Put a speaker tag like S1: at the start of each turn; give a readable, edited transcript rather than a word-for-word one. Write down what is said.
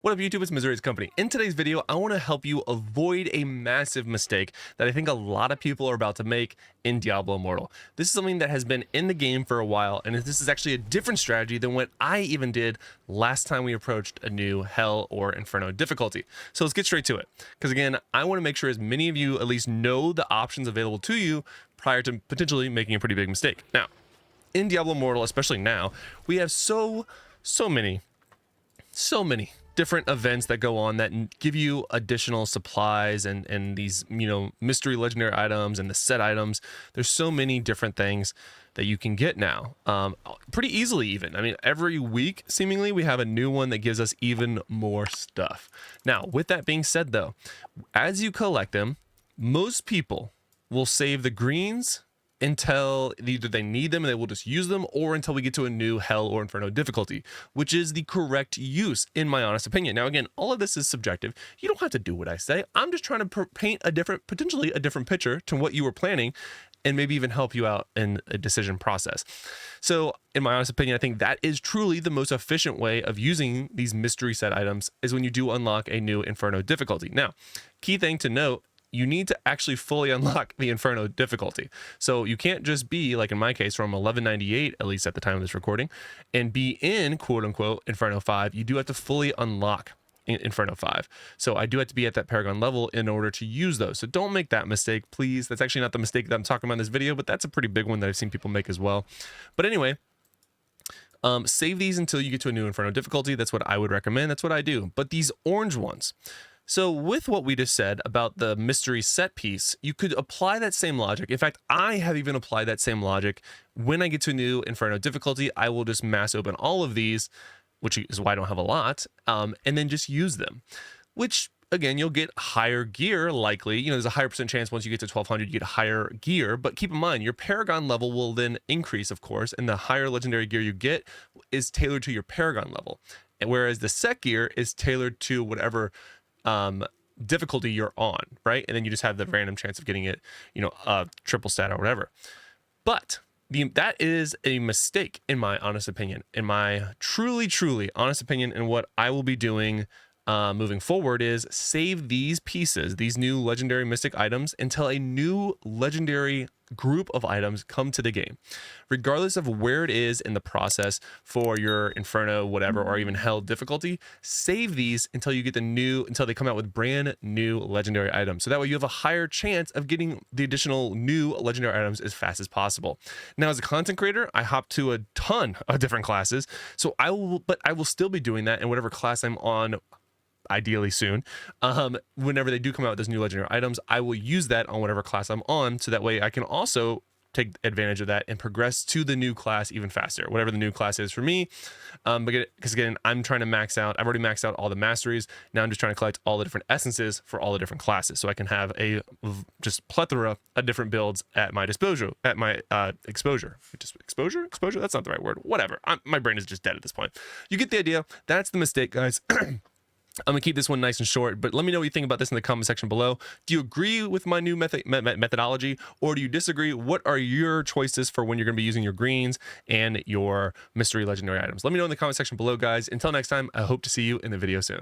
S1: What up YouTube, it's Missouri's Company. In today's video, I want to help you avoid a massive mistake that I think a lot of people are about to make in Diablo Immortal. This is something that has been in the game for a while, and this is actually a different strategy than what I even did last time we approached a new Hell or Inferno difficulty. So let's get straight to it. Because again, I want to make sure as many of you at least know the options available to you prior to potentially making a pretty big mistake. Now, in Diablo Immortal, especially now, we have so many different events that go on that give you additional supplies and these, mystery legendary items and the set items. There's so many different things that you can get now, pretty easily even. I mean, every week seemingly we have a new one that gives us even more stuff. Now, with that being said though, as you collect them, most people will save the greens until either they need them and they will just use them, or until we get to a new Hell or Inferno difficulty, which is the correct use in my honest opinion. Now again, all of this is subjective. You don't have to do what I say. I'm just trying to paint a potentially a different picture to what you were planning, and maybe even help you out in a decision process. So in my honest opinion, I think that is truly the most efficient way of using these mystery set items, is when you do unlock a new Inferno difficulty. Now, key thing to note, you need to actually fully unlock the Inferno difficulty. So you can't just be, like in my case, from 1198, at least at the time of this recording, and be in quote unquote Inferno 5. You do have to fully unlock Inferno 5. So I do have to be at that Paragon level in order to use those. So don't make that mistake, please. That's actually not the mistake that I'm talking about in this video, but that's a pretty big one that I've seen people make as well. But anyway, save these until you get to a new Inferno difficulty. That's what I would recommend. That's what I do. But these orange ones, so with what we just said about the mystery set piece, you could apply that same logic. In fact, I have even applied that same logic. When I get to a new Inferno difficulty, I will just mass open all of these, which is why I don't have a lot, and then just use them, which again, you'll get higher gear likely. There's a higher percent chance once you get to 1200, you get higher gear, but keep in mind your Paragon level will then increase, of course, and the higher legendary gear you get is tailored to your Paragon level. And whereas the set gear is tailored to whatever difficulty you're on, right? And then you just have the random chance of getting it, triple stat or whatever. But that is a mistake in my honest opinion, in my truly honest opinion. And what I will be doing moving forward is save these pieces, these new legendary mystic items, until a new legendary group of items come to the game, regardless of where it is in the process for your Inferno, whatever, or even Hell difficulty. Save these until you get until they come out with brand new legendary items. So that way you have a higher chance of getting the additional new legendary items as fast as possible. Now, as a content creator, I hop to a ton of different classes. So I will still be doing that in whatever class I'm on, ideally soon. Whenever they do come out with those new legendary items, I will use that on whatever class I'm on, so that way I can also take advantage of that and progress to the new class even faster, whatever the new class is for me. Because again, I'm trying to max out. I've already maxed out all the masteries. Now I'm just trying to collect all the different essences for all the different classes, so I can have a just plethora of different builds at my disposal, at my exposure. Exposure? That's not the right word. Whatever. My brain is just dead at this point. You get the idea. That's the mistake, guys. I'm gonna keep this one nice and short, but let me know what you think about this in the comment section below. Do you agree with my new methodology, or do you disagree? What are your choices for when you're gonna be using your greens and your mystery legendary items? Let me know in the comment section below, guys. Until next time, I hope to see you in the video soon.